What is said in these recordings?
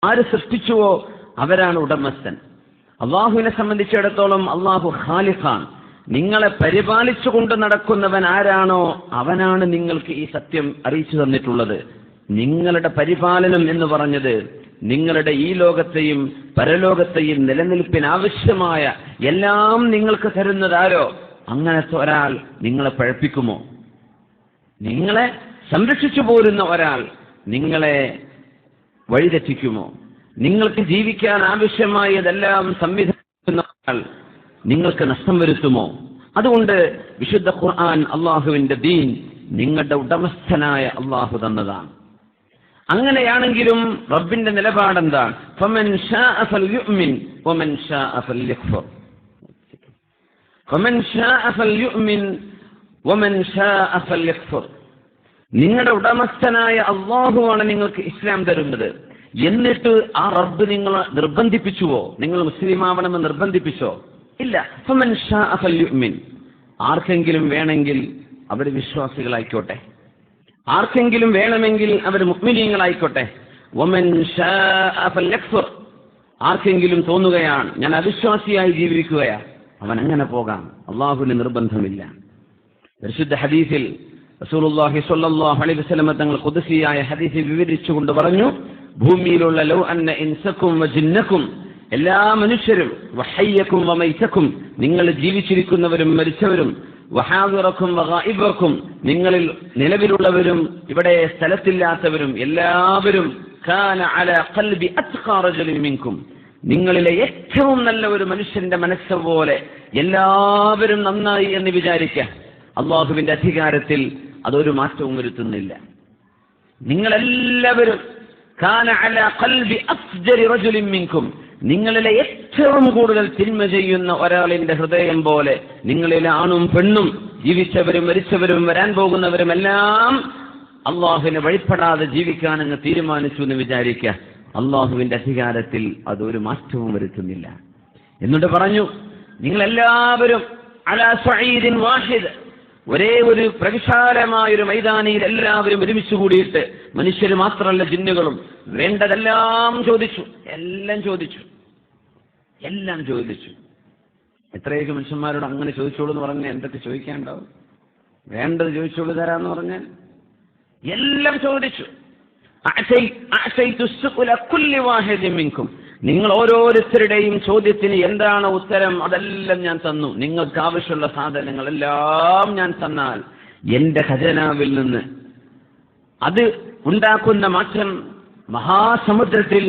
ആര് സൃഷ്ടിച്ചുവോ അവരാണ് ഉടമസ്ഥൻ. അള്ളാഹുവിനെ സംബന്ധിച്ചിടത്തോളം അള്ളാഹു ഖാലിഖാൻ. നിങ്ങളെ പരിപാലിച്ചുകൊണ്ട് നടക്കുന്നവൻ ആരാണോ അവനാണ് നിങ്ങൾക്ക് ഈ സത്യം അറിയിച്ചു തന്നിട്ടുള്ളത്. നിങ്ങളുടെ പരിപാലനം എന്ന് പറഞ്ഞത് നിങ്ങളുടെ ഈ ലോകത്തെയും പരലോകത്തെയും നിലനിൽപ്പിനാവശ്യമായ എല്ലാം നിങ്ങൾക്ക് തരുന്നതാരോ അങ്ങനത്തെ ഒരാൾ നിങ്ങളെ പഴപ്പിക്കുമോ? നിങ്ങളെ സംരക്ഷിച്ചു പോരുന്ന ഒരാൾ നിങ്ങളെ വഴിതെറ്റിക്കുമോ? നിങ്ങൾക്ക് ജീവിക്കാൻ ആവശ്യമായതെല്ലാം സംവിധാനിക്കുന്ന ഒരാൾ നിങ്ങൾക്ക് നഷ്ടം വരുത്തുമോ? അതുകൊണ്ട് വിശുദ്ധ ഖുർആൻ അള്ളാഹുവിന്റെ ദീൻ നിങ്ങളുടെ ഉടമസ്ഥനായ അള്ളാഹു തന്നതാണ്. അങ്ങനെയാണെങ്കിലും റബ്ബിന്റെ നിലപാടെന്താണ്? ഫമൻ ശാഅ ഫൽയുഅ്മിൻ വമൻ ശാഅ ഫൽയക്ഫുർ. ഫമൻ ശാഅ ഫൽയുഅ്മിൻ വമൻ ശാഅ ഫൽയക്ഫുർ. നിങ്ങളുടെ ഉടമസ്ഥനായ അള്ളാഹുവാണ് നിങ്ങൾക്ക് ഇസ്ലാം തരുന്നത്. എന്നിട്ട് ആ റബ്ബ് നിങ്ങളെ നിർബന്ധിപ്പിച്ചുവോ? നിങ്ങൾ മുസ്ലിം ആവണമെന്ന് നിർബന്ധിപ്പിച്ചോ? ഇല്ല. ഫമൻ ശാഅ ഫൽയുഅ്മിൻ. ആർക്കെങ്കിലും വേണമെങ്കിൽ അവർ വിശ്വാസികളായിക്കോട്ടെ, ആർക്കെങ്കിലും വേണമെങ്കിൽ അവർ മുഅ്മിനീങ്ങളായിക്കോട്ടെ. വമൻ ശാഅ ഫൽയക്ഫുർ. ആർക്കെങ്കിലും തോന്നുകയാണ് ഞാൻ അവിശ്വാസിയായി ജീവിക്കുകയാ, അവൻ അങ്ങനെ പോകാം. അള്ളാഹുവിന് നിർബന്ധമില്ല. പരിശുദ്ധ ഹദീസിൽ റസൂലുള്ളാഹി സ്വല്ലല്ലാഹു അലൈഹി വസല്ലം തങ്ങൾ ഖുദ്സിയായ ഹദീസിൽ വിവരിച്ചുകൊണ്ട് പറഞ്ഞു, ഭൂമിയിലുള്ള ലൗ അന്ന ഇൻസക്കും വജിന്നക്കും, എല്ലാ മനുഷ്യരും, വഹയ്യക്കും വമൈതക്കും, നിങ്ങൾ ജീവിച്ചിരിക്കുന്നവരും മരിച്ചവരും, വഹാദിറക്കും വഗായിബക്കും, നിങ്ങളിൽ നിലവിലുള്ളവരും ഇവിടെ സ്ഥലത്തില്ലാത്തവരും എല്ലാവരും, കാന അലാ ഖൽബി അത്ഖാ റജുലിൻ മിൻകും, നിങ്ങളിലെ ഏറ്റവും നല്ല ഒരു മനുഷ്യന്റെ മനസ്സ് പോലെ എല്ലാവരും നന്നായി എന്ന് വിചാരിക്കുക. അള്ളാഹുവിന്റെ അധികാരത്തിൽ അതൊരു മാറ്റവും വരുത്തുന്നില്ല. നിങ്ങളെല്ലാവരും കാന അലാ ഖൽബി അഫ്ജരി റജുലിൻ മിൻകും, നിങ്ങളിലെ ഏറ്റവും കൂടുതൽ തിന്മ ചെയ്യുന്ന ഒരാളിന്റെ ഹൃദയം പോലെ നിങ്ങളിലെ ആണും പെണ്ണും, ജീവിച്ചവരും മരിച്ചവരും വരാൻ പോകുന്നവരും എല്ലാം അള്ളാഹുവിനെ വഴിപ്പെടാതെ ജീവിക്കാൻ അങ്ങ് തീരുമാനിച്ചു എന്ന് വിചാരിക്കുക. അള്ളാഹുവിന്റെ അധികാരത്തിൽ അതൊരു മാറ്റവും വരുത്തുന്നില്ല. എന്നിട്ട് പറഞ്ഞു, നിങ്ങളെല്ലാവരും അലാ സഈദിൻ വാഹിദ്, ഒരേ ഒരു പ്രവിശാലമായൊരു മൈതാനിയിൽ എല്ലാവരും ഒരുമിച്ച് കൂടിയിട്ട്, മനുഷ്യർ മാത്രമല്ല ജിന്നുകളും, വേണ്ടതെല്ലാം ചോദിച്ചു. എല്ലാം ചോദിച്ചു. എത്രയൊക്കെ മനുഷ്യന്മാരോട് അങ്ങനെ ചോദിച്ചോളൂ എന്ന് പറഞ്ഞാൽ എന്തൊക്കെ ചോദിക്കാനുണ്ടാവും? വേണ്ടത് ചോദിച്ചോളൂ തരാന്ന് പറഞ്ഞാൽ എല്ലാം ചോദിച്ചു. നിങ്ങൾ ഓരോരുത്തരുടെയും ചോദ്യത്തിന് എന്താണ് ഉത്തരം അതെല്ലാം ഞാൻ തന്നു. നിങ്ങൾക്ക് ആവശ്യമുള്ള സാധനങ്ങളെല്ലാം ഞാൻ തന്നാൽ എന്റെ ഖജനാവിൽ നിന്ന് അത് ഉണ്ടാക്കുന്ന മാറ്റം, മഹാസമുദ്രത്തിൽ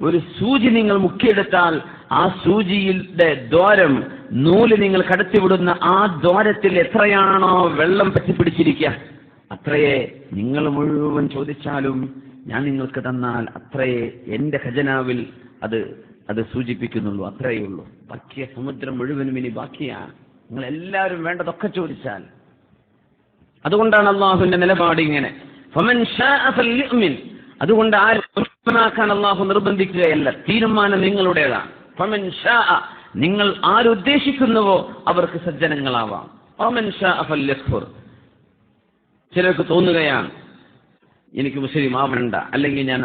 ഒരു സൂചി നിങ്ങൾ മുക്കിയെടുത്താൽ ആ സൂചിയുടെ ദ്വാരം, നൂല് നിങ്ങൾ കടത്തിവിടുന്ന ആ ദ്വാരത്തിൽ എത്രയാണോ വെള്ളം പറ്റിപ്പിടിച്ചിരിക്കുക, അത്രയേ നിങ്ങൾ മുഴുവൻ ചോദിച്ചാലും ഞാൻ നിങ്ങൾക്ക് തന്നാൽ അത്രയേ എന്റെ ഖജനാവിൽ അത് സൂചിപ്പിക്കുന്നുള്ളൂ. അത്രയേ ഉള്ളൂ. ബാക്കിയ സമുദ്രം മുഴുവനും ഇനി ബാക്കിയാണ്. നിങ്ങൾ എല്ലാവരും വേണ്ടതൊക്കെ ചോദിച്ചാൽ. അതുകൊണ്ടാണ് അള്ളാഹുവിന്റെ നിലപാട് ഇങ്ങനെ. ഫമൻ ശാഅ ഫൽയുഅ്മിൻ. അതുകൊണ്ട് ആരാക്കാൻ അള്ളാഹു നിർബന്ധിക്കുകയല്ല, തീരുമാനം നിങ്ങളുടേതാണ്. ഫമൻ ശാഅ, നിങ്ങൾ ആരുദ്ദേശിക്കുന്നുവോ അവർക്ക് സജ്ജനങ്ങളാവാം. ഫമൻ ശാഅ ഫൽയക്ഫുർ. ചിലർക്ക് തോന്നുകയാണ് എനിക്ക് മുസ്ലിം ആവണ്ട, അല്ലെങ്കിൽ ഞാൻ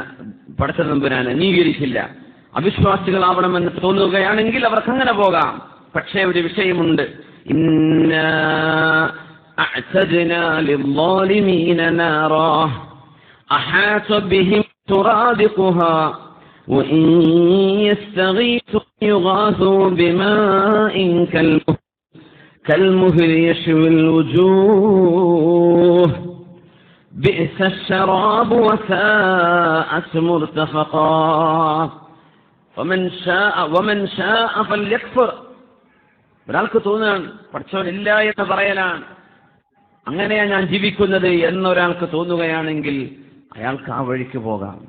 പടച്ച തമ്പുരാനെ അംഗീകരിക്കില്ല, അവിശ്വാസികളാവണമെന്ന് തോന്നുകയാണെങ്കിൽ അവർക്ക് അങ്ങനെ പോകാം. പക്ഷേ ഒരു വിഷയമുണ്ട്. ഇന്നാ അഅ്തദ്നാ ലിൽളാലിമീന നാറാ അഹാത ബിഹിം തുറാദിഖുഹാ വഇൻ യസ്തഗീഥു യുഗാഥു ബിമാഇൻ കൽമുഹ്ലി യശ്വിൽ വുജൂഹ് بئس الشراب وساءت مرتفقا ومن شاء فليكفر. ഒരാൾക്ക് തോന്നുകയാണ് പഠിച്ചവനില്ല എന്ന് പറയലാണ്, അങ്ങനെയാ ഞാൻ ജീവിക്കുന്നത് എന്നൊരാൾക്ക് തോന്നുകയാണെങ്കിൽ അയാൾക്ക് ആ വഴിക്ക് പോകാം.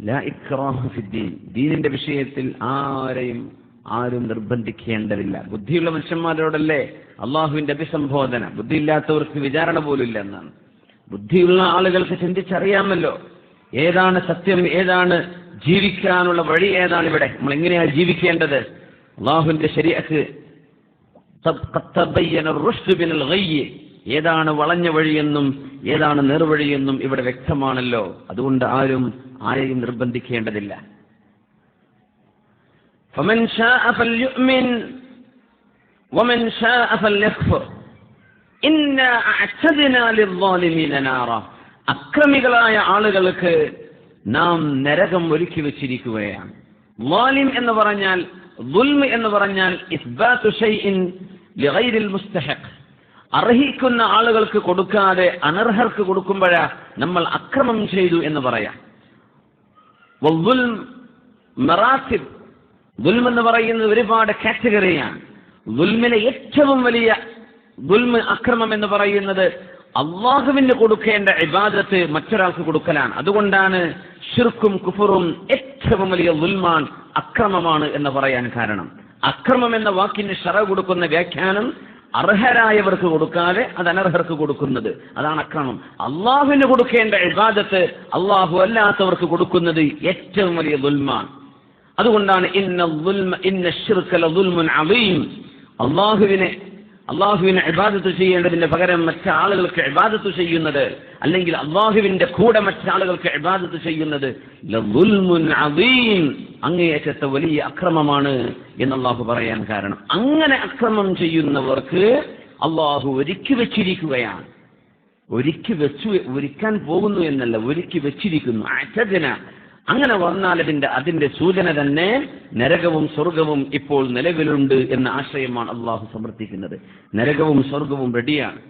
ലാ ഇക്റാഹ ഫിദ്ദീൻ. ദീനിന്റെ വിഷയത്തിൽ ആരും നിർബന്ധിക്കേണ്ടതില്ല. ബുദ്ധിയുള്ള മനുഷ്യന്മാരോടല്ലേ അള്ളാഹുവിന്റെ അഭിസംബോധന. ബുദ്ധിയില്ലാത്തവർക്ക് വിചാരണ പോലുമില്ല എന്നാണ്. ബുദ്ധിയുള്ള ആളുകൾക്ക് ചിന്തിച്ചറിയാമല്ലോ ഏതാണ് സത്യം, ഏതാണ് ജീവിക്കാനുള്ള വഴി, ഏതാണ് ഇവിടെ നമ്മൾ എങ്ങനെയാണ് ജീവിക്കേണ്ടത്. അള്ളാഹുവിന്റെ ശരീഅത്ത് ഏതാണ് വളഞ്ഞ വഴിയെന്നും ഏതാണ് നേർവഴിയെന്നും ഇവിടെ വ്യക്തമാണല്ലോ. അതുകൊണ്ട് ആരെയും നിർബന്ധിക്കേണ്ടതില്ല. فمن شاء فليؤمن ومن شاء فليكفر إنا أعتدنا للظالمين نارا. അക്രമികളായ ആളുകൾക്ക് നാം നരകം ഒരുക്കി വെച്ചിരിക്കുകയാണ്. ളാലിം എന്ന് പറഞ്ഞാൽ, ദുൽമ് എന്ന് പറഞ്ഞാൽ ഇസ്ബാതു ഷൈഇൻ ലിഗൈരിൽ മുസ്തഹിഖ്. അർഹിക്കുന്ന ആളുകൾക്ക് കൊടുക്കാതെ അനർഹർക്ക് കൊടുക്കുമ്പോഴാ നമ്മൾ അക്രമം ചെയ്തു എന്ന് പറയാം. വൽദുൽം മറാത്തിബ്. ദുൽമ് എന്ന് പറയുന്നത് ഒരുപാട് കാറ്റഗറിയാണ്. ദുൽമിലെ ഏറ്റവും വലിയ ദുൽമ്, അക്രമം എന്ന് പറയുന്നത് അള്ളാഹുവിന് കൊടുക്കേണ്ട ഇബാദത്ത് മറ്റൊരാൾക്ക് കൊടുക്കലാണ്. അതുകൊണ്ടാണ് ശിർക്കും കുഫറും ഏറ്റവും വലിയ ദുൽമാണ്, അക്രമമാണ് എന്ന് പറയാൻ കാരണം. അക്രമം എന്ന വാക്കിന് ശറഅ് കൊടുക്കുന്ന വ്യാഖ്യാനം അർഹരായവർക്ക് കൊടുക്കാതെ അത് അനർഹർക്ക് കൊടുക്കുന്നത്, അതാണ് അക്രമം. അള്ളാഹുവിന് കൊടുക്കേണ്ട ഇബാദത്ത് അള്ളാഹു അല്ലാത്തവർക്ക് കൊടുക്കുന്നത് ഏറ്റവും വലിയ ദുൽമാണ്. അതുകൊണ്ടാണ് ഇന്ന ശിർക ലദുൽമുൻ അദീം. അള്ളാഹുവിനെ ഇബാദത്ത് ചെയ്യേണ്ടതിന്റെ പകരം മറ്റാളുകൾക്ക് ഇബാദത്ത് ചെയ്യുന്നത്, അല്ലെങ്കിൽ അള്ളാഹുവിന്റെ കൂടെ മറ്റാളുകൾക്ക് ഇബാദത്ത് ചെയ്യുന്നത് ലദുൽമുൻ അദീം, അങ്ങേയറ്റത്തെ വലിയ അക്രമമാണ് എന്ന് അള്ളാഹു പറയാൻ കാരണം. അങ്ങനെ അക്രമം ചെയ്യുന്നവർക്ക് അള്ളാഹു ഒരുക്കി വെച്ചിരിക്കുകയാണ്. ഒരുക്കാൻ പോകുന്നു എന്നല്ല, ഒരുക്കി വെച്ചിരിക്കുന്നു. അഅ്തദ്ന. അങ്ങനെ വന്നാൽ അതിന്റെ സൂചന തന്നെ നരകവും സ്വർഗവും ഇപ്പോൾ നിലവിലുണ്ട് എന്ന ആശയമാണ് അള്ളാഹു സമർത്ഥിക്കുന്നത്. നരകവും സ്വർഗവും റെഡിയാണ്.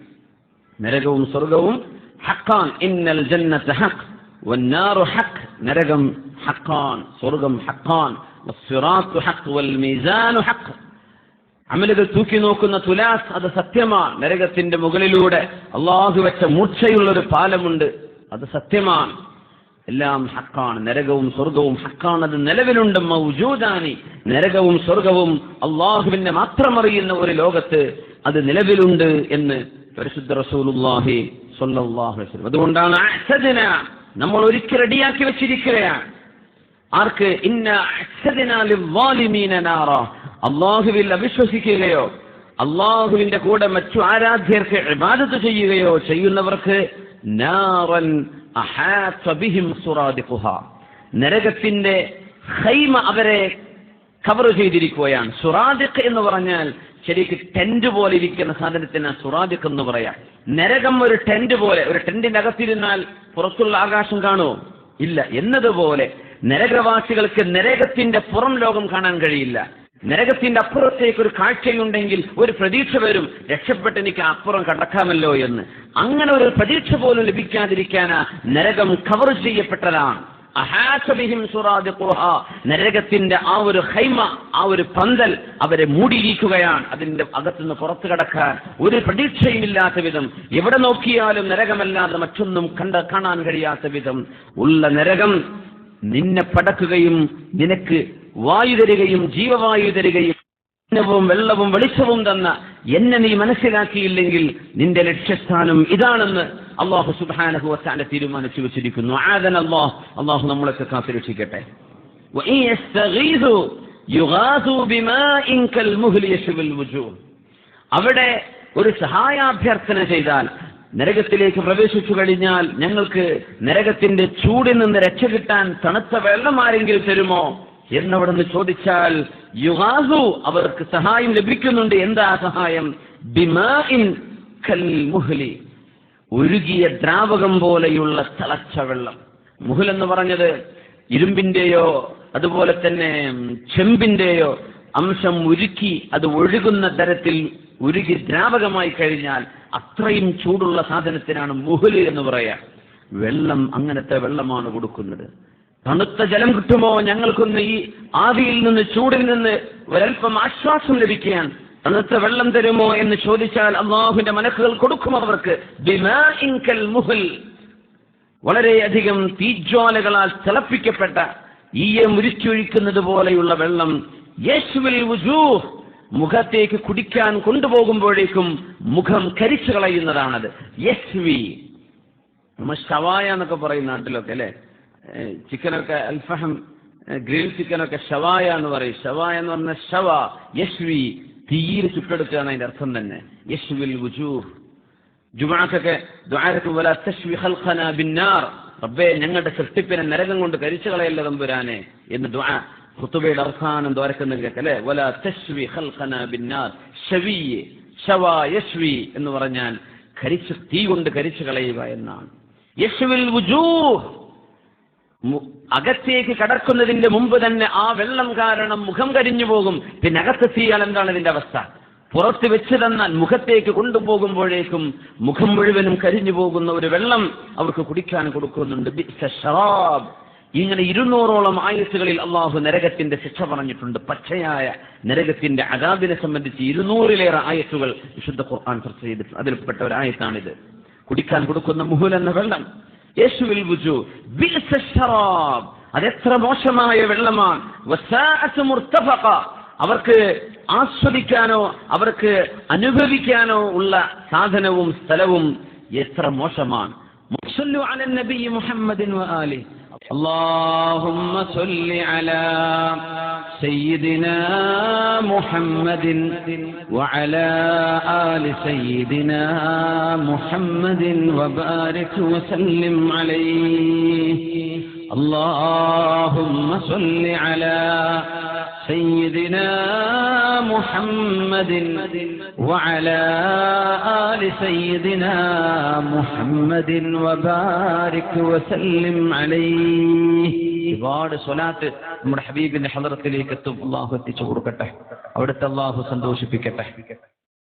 നരകവും സ്വർഗവും ഹഖാൻ. ഇന്നൽ ജന്നത ഹഖ് വന്നാറു ഹഖ്. നരകം ഹഖാൻ, സ്വർഗം ഹഖാൻ. വസ്സിറാത്തു ഹഖ് വൽ മീസാനു ഹഖ്. അമലുകൾ തൂക്കി നോക്കുന്ന തുലാസ്, അത് സത്യമാണ്. നരകത്തിന്റെ മുകളിലൂടെ അള്ളാഹു വെച്ച മൂർച്ചയുള്ളൊരു പാലമുണ്ട്, അത് സത്യമാണ്. എല്ലാം ഹക്കാണ്. നരകവും സ്വർഗവും ഹക്കാണ്, അത് നിലവിലുണ്ട്. മൗജൂദാനി. നരകവും സ്വർഗവും അള്ളാഹുവിനെ മാത്രം അറിയുന്ന ഒരു ലോകത്ത് അത് നിലവിലുണ്ട് എന്ന് പരിശുദ്ധ റസൂലുള്ളാഹി സ്വല്ലല്ലാഹു അലൈഹി വസല്ലം. അതുകൊണ്ടാണ് അഅ്തദ്ന, നമ്മൾ ഒരുക്കി റെഡിയാക്കി വെച്ചിരിക്കുകയാണ്. ആർക്ക്? ഇന്ന അഅ്തദ്ന ലിൽവാലിമീന നാറ. അള്ളാഹുവിൽ അവിശ്വസിക്കുകയോ അള്ളാഹുവിന്റെ കൂടെ മറ്റു ആരാധ്യർക്ക് ഇബാദത്ത് ചെയ്യുകയോ ചെയ്യുന്നവർക്ക് നാറൻ അഹാത ബിഹിം സുറാദിഖുഹാ. നരകത്തിന്റെ ഖൈമ അവരെ കവർ ചെയ്തിരിക്കുകയാണ്. സുറാദിഖ് എന്ന് പറഞ്ഞാൽ ശരിക്ക് ടെന്റ് പോലെ ഇരിക്കുന്ന സാധനത്തിന് സുറാദിഖ് എന്ന് പറയാം. നരകം ഒരു ടെന്റ് പോലെ. ഒരു ടെന്റിന്റെ അകത്തിരുന്നാൽ പുറത്തുള്ള ആകാശം കാണുമോ? ഇല്ല. എന്നതുപോലെ നരകവാസികൾക്ക് നരകത്തിന്റെ പുറം ലോകം കാണാൻ കഴിയില്ല. നരകത്തിന്റെ അപ്പുറത്തേക്ക് ഒരു കാഴ്ചയുണ്ടെങ്കിൽ ഒരു പ്രതീക്ഷ വരും, രക്ഷപ്പെട്ട് എനിക്ക് അപ്പുറം കടക്കാമല്ലോ എന്ന്. അങ്ങനെ ഒരു പ്രതീക്ഷ പോലും ലഭിക്കാതിരിക്കാനാ നരകം കവർ ചെയ്യപ്പെട്ടതാണ്. നരകത്തിന്റെ ആ ഒരു ഹൈമ, ആ ഒരു പന്തൽ അവരെ മൂടിയിരിക്കുകയാണ്. അതിന്റെ അകത്തുനിന്ന് പുറത്തു കടക്കാൻ ഒരു പ്രതീക്ഷയുമില്ലാത്ത വിധം, എവിടെ നോക്കിയാലും നരകമല്ലാതെ മറ്റൊന്നും കാണാൻ കഴിയാത്ത വിധം ഉള്ള നരകം നിന്നെ പടക്കുകയും നിനക്ക് വായു തരികയും ജീവവായു തരികയും വെള്ളവും വെളിച്ചവും തന്ന എന്നെ നീ മനസ്സിലാക്കിയില്ലെങ്കിൽ നിന്റെ ലക്ഷ്യസ്ഥാനം ഇതാണെന്ന് അല്ലാഹു സുബ്ഹാനഹു വ തആല തീരുമാനിച്ചു വെച്ചിരിക്കുന്നു. അല്ലാഹു നമ്മളൊക്കെ കാത്തുരക്ഷിക്കട്ടെ. അവിടെ ഒരു സഹായാഭ്യർത്ഥന ചെയ്താൽ, നരകത്തിലേക്ക് പ്രവേശിച്ചു കഴിഞ്ഞാൽ ഞങ്ങൾക്ക് നരകത്തിന്റെ ചൂടിൽ നിന്ന് രക്ഷ കിട്ടാൻ തണുത്ത വെള്ളം ആരെങ്കിലും തരുമോ എന്നവിടുന്ന് ചോദിച്ചാൽ യുഗാസു, അവർക്ക് സഹായം ലഭിക്കുന്നുണ്ട്. എന്താ സഹായം? ബിമാഇൻ കൽ മുഹ്ലി, ഉരുകിയ ദ്രാവകം പോലെയുള്ള തിളച്ച വെള്ളം. മുഹൽ എന്ന് പറഞ്ഞത് ഇരുമ്പിന്റെയോ അതുപോലെ തന്നെ ചെമ്പിന്റെയോ അംശം ഉരുക്കി അത് ഒഴുകുന്ന തരത്തിൽ ഉരുകി ദ്രാവകമായി കഴിഞ്ഞാൽ അത്രയും ചൂടുള്ള സാധനത്തിനാണ് മുഹല് എന്ന് പറയാ. വെള്ളം അങ്ങനത്തെ വെള്ളമാണ് കൊടുക്കുന്നത്. തണുത്ത ജലം കിട്ടുമോ ഞങ്ങൾക്കൊന്ന് ഈ ആവിയിൽ നിന്ന്, ചൂടിൽ നിന്ന് ഒരൽപ്പം ആശ്വാസം ലഭിക്കാൻ തണുത്ത വെള്ളം തരുമോ എന്ന് ചോദിച്ചാൽ അല്ലാഹുവിന്റെ മലക്കുകൾ കൊടുക്കും അവർക്ക്. ബിമാഇൻ കൽ മുഹൽ, വളരെയധികം തീജ്വാലകളാൽ തിളപ്പിക്കപ്പെട്ട ഈയെ മുരിച്ചൊഴിക്കുന്നത് പോലെയുള്ള വെള്ളം. യശ്വിൽ വുജൂഹ്, മുഖത്തേക്ക് കുടിക്കാൻ കൊണ്ടുപോകുമ്പോഴേക്കും മുഖം കരിച്ചു കളയുന്നതാണത്. യശ്വി, നമ്മൾ ഷവായ എന്നൊക്കെ പറയും നാട്ടിലൊക്കെ അല്ലെ. ചിക്കനൊക്കെ അൽഫഹം, ഗ്രിൽ ചിക്കനൊക്കെ ഷവായ എന്ന് പറയും. ഷവായ എന്ന് പറഞ്ഞ ഷവ, യശ്വി, തീയിൽ ചുട്ടെടുക്കുക എന്നതിന്റെ അർത്ഥം തന്നെ. യശ്വിൽ വുജൂഹ്, ജുമുഅക്കൊക്കെ ദുആക്ക് വലാ തശ്വി ഖൽഖനാ ബിന്നാർ, റബ്ബേ ഞങ്ങളുടെ സൃഷ്ടിപ്പിനെ നരകം കൊണ്ട് കരിച്ചു കളയല്ല തമ്പുരാനെ എന്ന് ദുആ ഖുതുബയുടെ അവസാനം ദ്വാരക്കുന്ന കേൾക്കല്ലേ. വലാ തശ്വി ഖൽഖനാ ബിന്നാർ, ശവിയെ ശവാ യശ്വി എന്ന് പറഞ്ഞാൽ കരിച്ചു, തീ കൊണ്ട് കരിച്ചു കളയുക എന്നാണ്. യശ്വിൽ വുജൂഹ്, അകത്തേക്ക് കടക്കുന്നതിന്റെ മുമ്പ് തന്നെ ആ വെള്ളം കാരണം മുഖം കരിഞ്ഞു പോകും. പിന്നെ അകത്തെത്തിയാൽ എന്താണ് ഇതിന്റെ അവസ്ഥ? പുറത്ത് വെച്ച് തന്നാൽ മുഖത്തേക്ക് കൊണ്ടുപോകുമ്പോഴേക്കും മുഖം മുഴുവനും കരിഞ്ഞു പോകുന്ന ഒരു വെള്ളം അവർക്ക് കുടിക്കാൻ കൊടുക്കുന്നുണ്ട്. ശറാബ്. ഇങ്ങനെ 200ഓളം ആയത്തുകളിൽ അള്ളാഹു നരകത്തിന്റെ ശിക്ഷ പറഞ്ഞിട്ടുണ്ട്. പച്ചയായ നരകത്തിന്റെ അദാബിനെ സംബന്ധിച്ച് 200-ലേറെ ആയത്തുകൾ വിശുദ്ധ ഖുർആൻ ചർച്ച ചെയ്തിട്ടുണ്ട്. അതിൽപ്പെട്ട ഒരു ആയത്താണിത്. കുടിക്കാൻ കൊടുക്കുന്ന മുഹുൽ എന്ന വെള്ളം. യേശുവിൽ വുജൂ ബിഅസ ശറാബ്, അതെത്ര മോശമായ വെള്ളമാണ്. വസാഅത മുർതഫഖ, അവർക്ക് ആസ്വദിക്കാനോ അവർക്ക് അനുഭവിക്കാനോ ഉള്ള സാധനവും സ്ഥലവും എത്ര മോശമാണ്. മുസല്ലു അലൻ നബി മുഹമ്മദിൻ വആലിഹി. اللهم صل على سيدنا محمد وعلى آل سيدنا محمد وبارك وسلم عليه. اللهم صل على سيدنا محمد وعلى آل سيدنا محمد وبارك وسلم عليه. ഒരുപാട് സ്വലാത്ത് നമ്മുടെ ഹബീബിന്റെ ഹളറത്തിലേക്ക് എത്തും. അള്ളാഹു എത്തിച്ചു കൊടുക്കട്ടെ, അവിടുത്തെ അള്ളാഹു സന്തോഷിപ്പിക്കട്ടെ.